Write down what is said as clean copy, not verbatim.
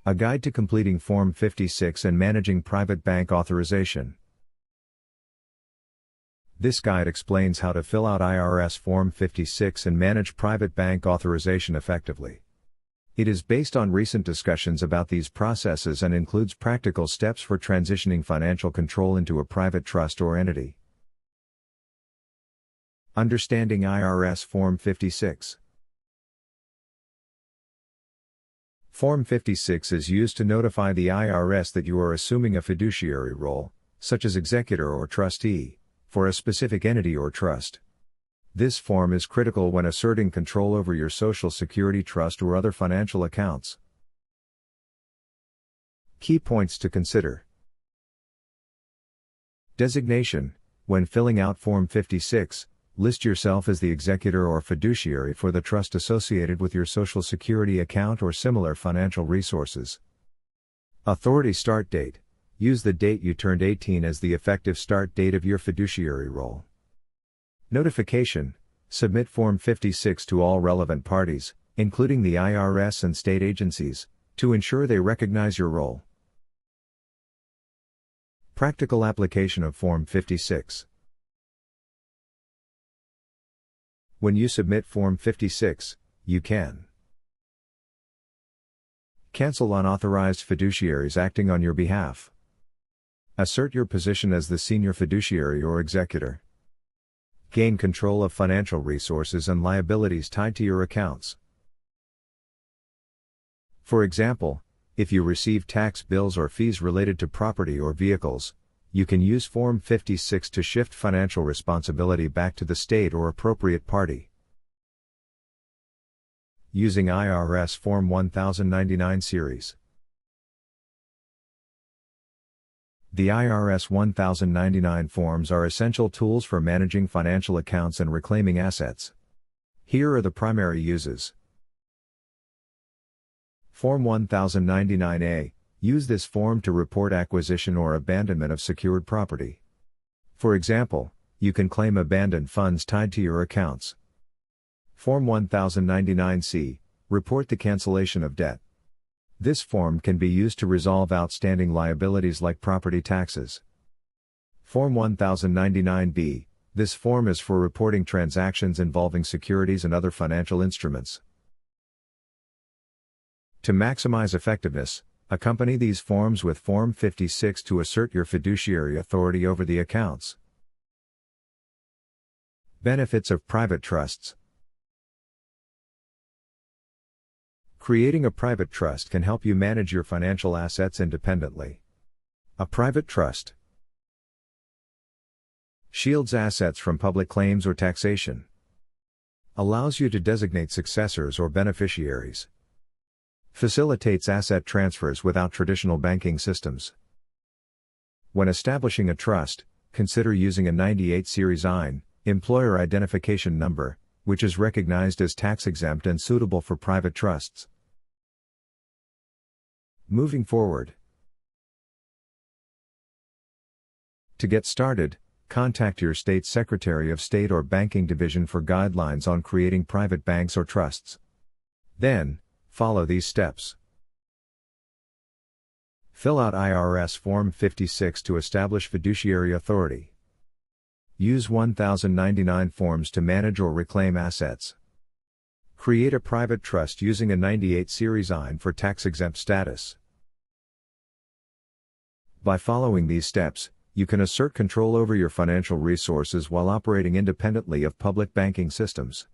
A guide to completing Form 56 and managing private bank authorization. This guide explains how to fill out IRS Form 56 and manage private bank authorization effectively. It is based on recent discussions about these processes and includes practical steps for transitioning financial control into a private trust or entity. Understanding IRS Form 56. Form 56 is used to notify the IRS that you are assuming a fiduciary role, such as executor or trustee, for a specific entity or trust. This form is critical when asserting control over your Social Security trust or other financial accounts. Key points to consider. Designation. When filling out Form 56, list yourself as the executor or fiduciary for the trust associated with your Social Security account or similar financial resources. Authority start date. Use the date you turned 18 as the effective start date of your fiduciary role. Notification. Submit Form 56 to all relevant parties, including the IRS and state agencies, to ensure they recognize your role. Practical application of Form 56. When you submit Form 56, you can cancel unauthorized fiduciaries acting on your behalf, assert your position as the senior fiduciary or executor, gain control of financial resources and liabilities tied to your accounts. For example, if you receive tax bills or fees related to property or vehicles, you can use Form 56 to shift financial responsibility back to the state or appropriate party. Using IRS Form 1099 Series. The IRS 1099 forms are essential tools for managing financial accounts and reclaiming assets. Here are the primary uses. Form 1099-A. Use this form to report acquisition or abandonment of secured property. For example, you can claim abandoned funds tied to your accounts. Form 1099-C. Report the cancellation of debt. This form can be used to resolve outstanding liabilities like property taxes. Form 1099-B. This form is for reporting transactions involving securities and other financial instruments. To maximize effectiveness, accompany these forms with Form 56 to assert your fiduciary authority over the accounts. Benefits of private trusts. Creating a private trust can help you manage your financial assets independently. A private trust shields assets from public claims or taxation, allows you to designate successors or beneficiaries, facilitates asset transfers without traditional banking systems. When establishing a trust, consider using a 98 Series IN, employer identification number, which is recognized as tax-exempt and suitable for private trusts. Moving forward. To get started, contact your state Secretary of State or Banking Division for guidelines on creating private banks or trusts. Then, follow these steps. Fill out IRS Form 56 to establish fiduciary authority. Use 1099 forms to manage or reclaim assets. Create a private trust using a 98 Series IN for tax-exempt status. By following these steps, you can assert control over your financial resources while operating independently of public banking systems.